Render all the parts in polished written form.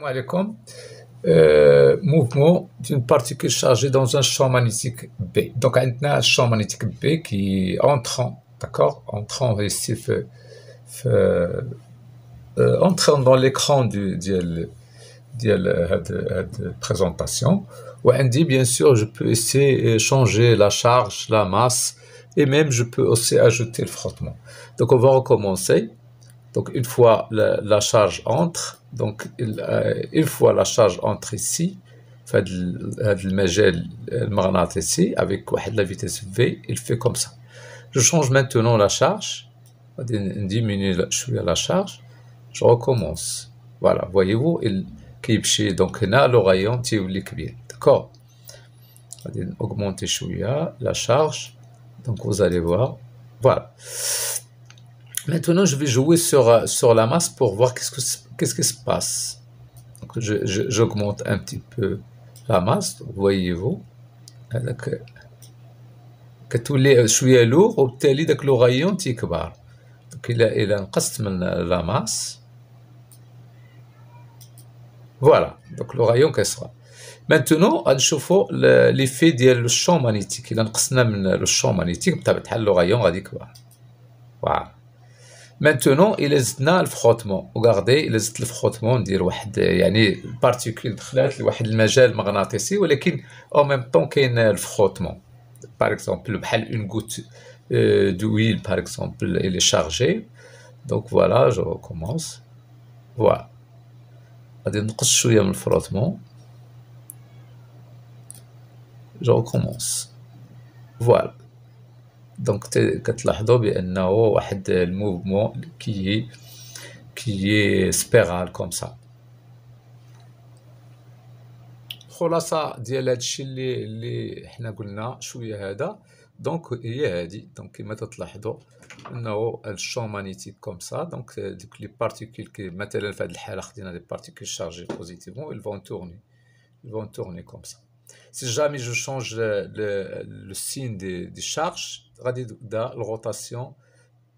alaikum. Mouvement d'une particule chargée dans un champ magnétique B. Donc, on a un champ magnétique B qui est entrant, d'accord, entrant ici, entrant dans l'écran de la présentation. Ou on dit, bien sûr, je peux essayer de changer la charge, la masse, et même je peux aussi ajouter le frottement. Donc, on va recommencer. Donc, une fois la charge entre, donc une fois la charge entre ici, في هذا المجال المغناطيسي avec la vitesse V, il fait comme ça. Je change maintenant la charge, on diminue la charge, je recommence. Voilà, voyez-vous, il كيمشي donc هنا le rayon تيولي كبير, d'accord. غادي augmenter شوية la charge, donc vous allez voir, voilà. Maintenant, je vais jouer sur la masse pour voir qu'est-ce qui se passe. Donc, j'augmente un petit peu la masse, voyez-vous. كتولي شوية lourd وبالتالي داك لو غايون تيكبر. Donc, إلا نقصت من la masse, voilà. Donc, le rayon كيصغر. Maintenant, غنشوفوا l'effet ديال لو champ magnétique. إلا نقصنا من لو champ magnétique بطبيعة الحال لو غايون غادي يكبر. Voilà. Maintenant, il زدنا الفخوتمون. Regardez, il زدت الفخوتمون ندير واحد يعني بارتيكول دخلات لواحد المجال مغناطيسي ولكن او ميم طون كاين الفخوتمون. Par exemple, بحال une goutte d'huile, par exemple, elle est chargée. Donc voilà, je recommence. Voilà. غادي نقص شوية من الفروتمون. Je recommence. Voilà. Donc كتلاحظوا بأنه واحد الموفمون qui est spiral comme ça. خلاصة ديال هادشي اللي حنا قلنا شوية هذا. دونك هي هادي. دونك كما تلاحظوا انه الشون مانيتيك كوم سا. دونك دوك لي بارتيكول مثلا في هذه الحالة خدينا دي بارتيكول شارجي بوزيتيفمون, ils vont tourner comme ça. Si jamais je change le signe des charges, غادي تبدا الروتاسيون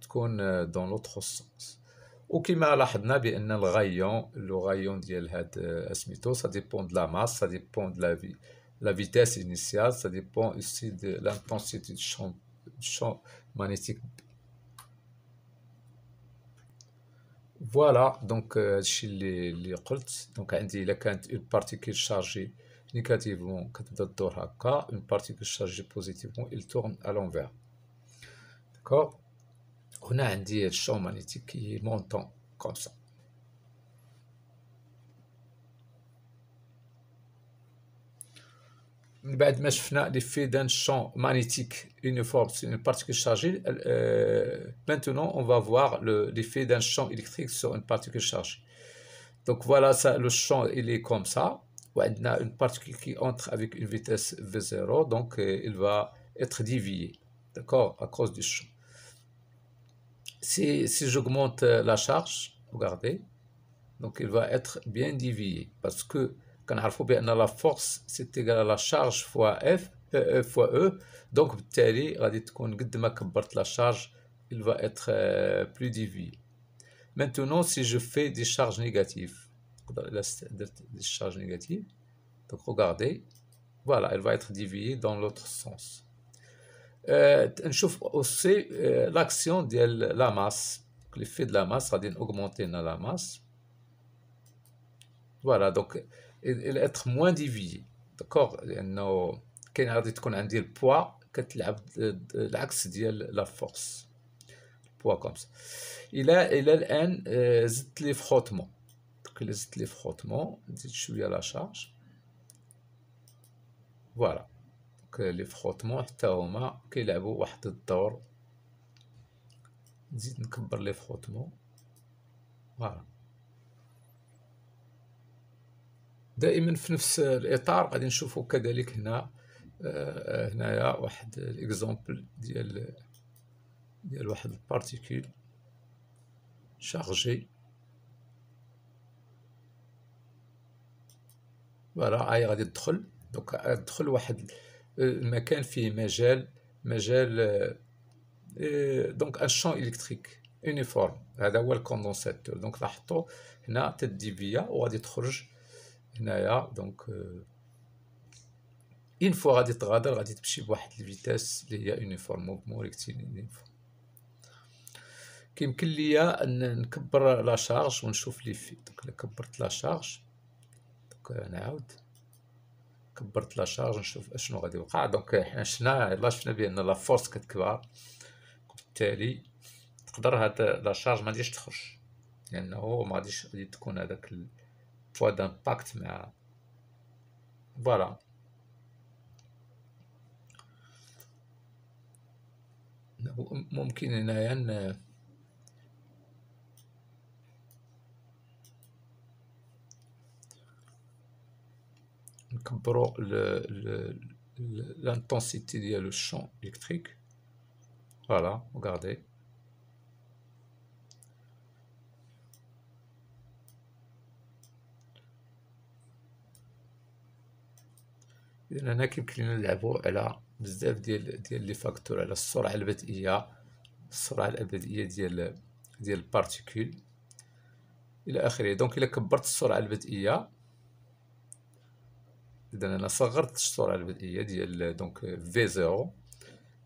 تكون dans l'autre sens. وكما لاحظنا بان الغايون ديال هاد سميتو ça dépend de la masse, ça dépend de la vitesse initiale, ça dépend aussi de l'intensité du champ magnétique. Voilà, donc هادشي اللي قلت. donc عندي الا كانت une particule chargée négativement كتبدا تدور هكا, une particule chargée positivement il tourne à l'envers, d'accord. هنا عندي الشون magnétique qui est montant comme ça. من بعد ما شفنا l'effet d'un champ magnétique uniforme sur une particule chargée, maintenant on va voir l'effet d'un champ électrique sur une particule chargée. Donc voilà, ça, le champ il est comme ça. On a une particule qui entre avec une vitesse V0, donc il va être dévié, d'accord, à cause du champ. Si j'augmente la charge, regardez, donc il va être bien dévié, parce que كنعرفوا بأن la force c'est égal à la charge fois F fois E, donc بالتالي غادي تكون قد ما كبرت la charge, il va être plus dévié. Maintenant, si je fais des charges négatives, des charges négatives, donc regardez, voilà, elle va être déviée dans l'autre sens. نشوف aussi l'action ديال la masse, l'effet de la masse, غادي augmenter la masse. Voilà, donc il être moins dévié, d'accord, لأنه كاين غادي تكون عندي البوا كتلعب العكس ديال la force, البوا comme ça. إلى الآن زدت لي فخوتمون. donc إلا زدت لي فخوتمون نزيد شوية la charge. voilà, donc لي فخوتمون حتى هما كيلعبوا واحد الدور. نزيد نكبر لي فخوتمون. voilà. دائما في نفس الإطار غادي نشوفوا كذلك هنايا واحد الاكزامبل ديال واحد البارتيكول شارجي. فوالا هاي غادي تدخل. دونك تدخل واحد المكان فيه مجال دونك ان شون الكتريك يونيفورم. هذا هو الكوندونساتور. دونك لاحظتوا هنا تديفيا وغادي تخرج هنايا دونك اين فوا غادي تغادر غادي تمشي بواحد الفيتاس اللي هي يونيفورم موفمون ريكتيلينيير. كيمكن ليا ان نكبر لا شارج ونشوف لي في. دونك الا كبرت لا شارج دونك نعاود كبرت لا شارج نشوف اشنو غادي يوقع. دونك حنا شفنا بان لا فورس كتكبر، وبالتالي تقدر هاد لا شارج ما غاديش تخرج لانه ما غاديش تكون هذاك البوا دامباكت مع فوالا. ممكن هنايا نكبرو l'intensité ديال لو champ électrique. Voilà, regardez. إذا هنا كيمكن لينا نلعبو على بزاف ديال لي فاكتور، على السرعة البدئية، ديال البارتيكول إلى آخره. دونك إلا كبرت السرعة البدئية، إذا أنا صغرت السرعة البدئية ديال دونك في زيرو،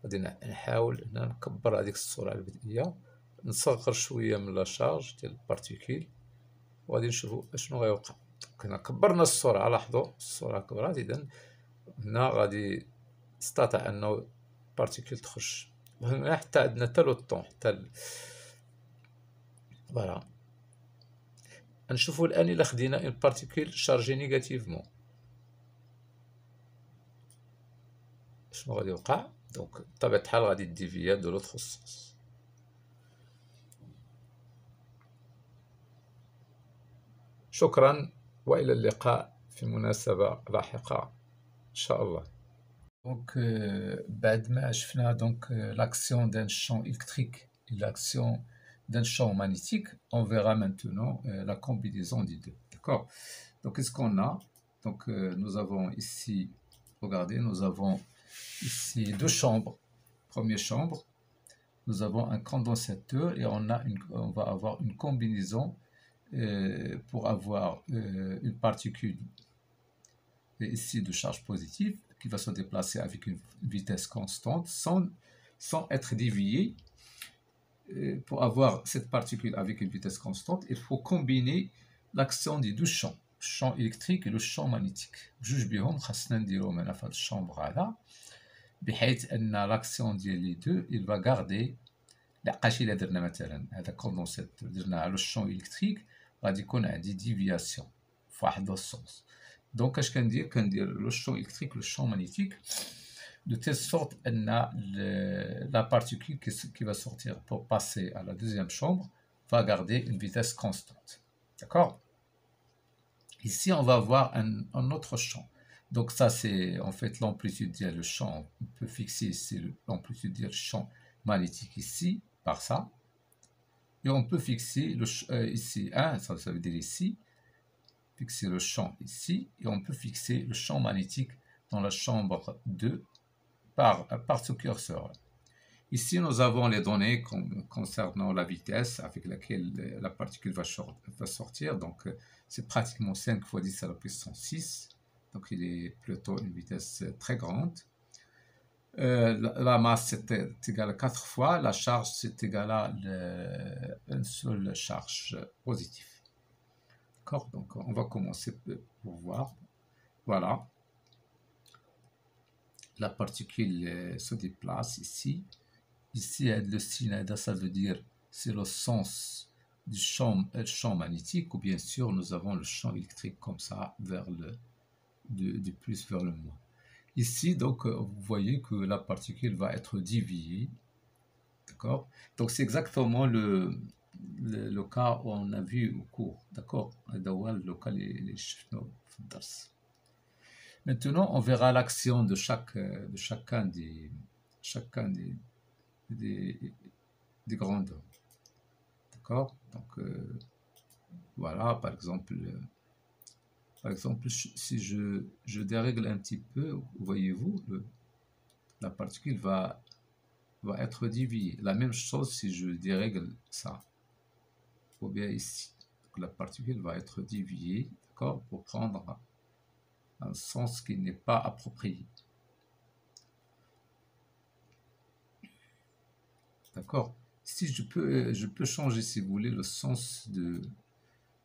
غادي نحاول هنا نكبر هذيك السرعة البدئية، نصغر شوية من لا شارج ديال البارتيكول، وغادي نشوفو اشنو غيوقع. هنا كبرنا السرعة، لاحظوا السرعة كبرات، إذا هنا غادي تستطيع أنه البارتيكول تخرج. وهنا حتى عندنا حتى لو طون حتى فوالا. نشوفو الآن إلا خدينا اون بارتيكول شارجي نيجاتيفمون شنو غادي يوقع. دونك بطبيعة الحال غادي ديفيا دو لوطخ سونس. شكرا وإلى اللقاء في مناسبة لاحقة إن شاء الله. دونك بعد ما شفنا دونك l'action d'un champ électrique et l'action d'un champ magnétique, on verra maintenant la combinaison des deux. D'accord? Donc qu'est-ce qu'on a? Donc nous avons ici, regardez, nous avons ici deux chambres. Première chambre, nous avons un condensateur et on va avoir une combinaison pour avoir une particule ici de charge positive qui va se déplacer avec une vitesse constante sans être déviée. Pour avoir cette particule avec une vitesse constante, il faut combiner l'action des deux champs, le champ électrique et le champ magnétique. جوج بهم خاصنا نديروهم هنا في هاد الشامبر هذا، بحيث ان لاكسيون ديال لي دو il va garder. لقاش الا درنا مثلا هذا كوندونساتور درنا على الشون الكتريك غادي يكون عندي ديفياسيون في واحد السونس. دونك اش كندير لو champ électrique, le champ magnétique, de telle sorte la particule qui va sortir pour passer à la deuxième chambre va garder une vitesse constante. D'accord? Ici, on va avoir un autre champ. Donc ça, c'est en fait l'amplitude du champ. On peut fixer ici l'amplitude du champ magnétique ici, par ça. Et on peut fixer ici 1, ça veut dire ici, fixer le champ ici, et on peut fixer le champ magnétique dans la chambre 2 par ce curseur. Ici, nous avons les données concernant la vitesse avec laquelle la particule va sortir. Donc, c'est pratiquement 5 fois 10 à la puissance 6. Donc, il est plutôt une vitesse très grande. La masse, c'est égal à 4 fois. La charge, c'est égal à une seule charge positive. D'accord? Donc, on va commencer pour voir. Voilà. La particule se déplace ici. Ici, le signe, ça veut dire c'est le sens du champ magnétique, ou bien sûr, nous avons le champ électrique comme ça, vers du plus vers le moins. Ici, donc, vous voyez que la particule va être déviée. D'accord? Donc, c'est exactement le cas où on a vu au cours. D'accord? Le cas Maintenant, on verra l'action de chacun des grandes. D'accord? Donc, voilà, par exemple, si je dérègle un petit peu, voyez-vous, la particule va être déviée. La même chose si je dérègle ça, ou bien ici. Donc, la particule va être déviée. d'accord, pour prendre un sens qui n'est pas approprié. D'accord. Ici, je peux changer, si vous voulez, le sens de...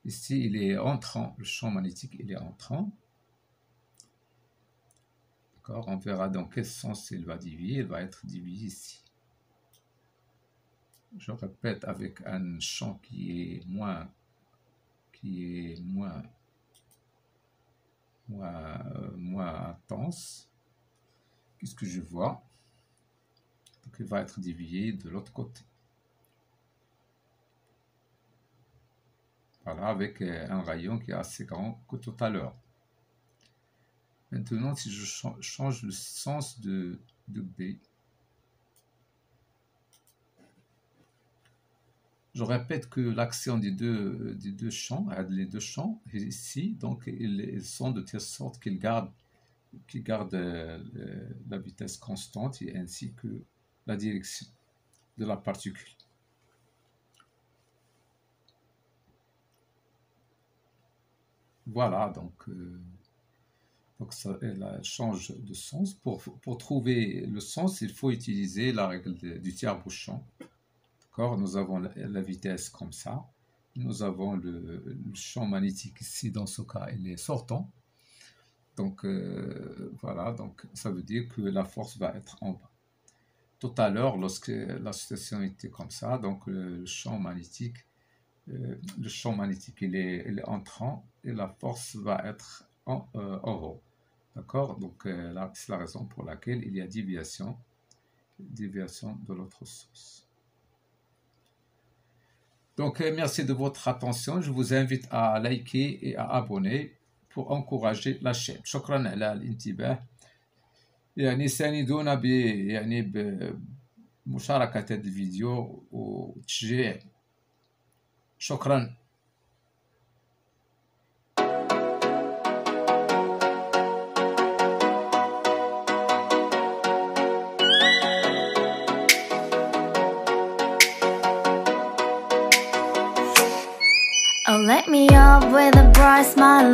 Ici, il est entrant, le champ magnétique, il est entrant. D'accord, on verra dans quel sens il va dévier. Il va être dévié ici. Je répète, avec un champ qui est moins intense. Qu'est-ce que je vois? Donc, il va être dévié de l'autre côté. Voilà, avec un rayon qui est assez grand que tout à l'heure. Maintenant, si je change le sens de B, je répète que l'action des deux champs, les deux champs ici, donc ils sont de telle sorte qu'ils gardent la vitesse constante et ainsi que la direction de la particule. Voilà, donc ça, elle change de sens. Pour trouver le sens, il faut utiliser la règle du tire-bouchon. D'accord, nous avons la vitesse comme ça. Nous avons le champ magnétique ici, dans ce cas, il est sortant. Donc, voilà, donc ça veut dire que la force va être en bas. Tout à l'heure, lorsque la situation était comme ça, donc le champ magnétique, il est entrant et la force va être en haut. D'accord? Donc là, c'est la raison pour laquelle il y a déviation de l'autre sens. Donc, merci de votre attention. Je vous invite à liker et à abonner pour encourager la chaîne. شكرا على الانتباه. يعني ساندونا بمشاركة هذا الفيديو وتشجيع. شكرا. Oh, let me up with a bright smile.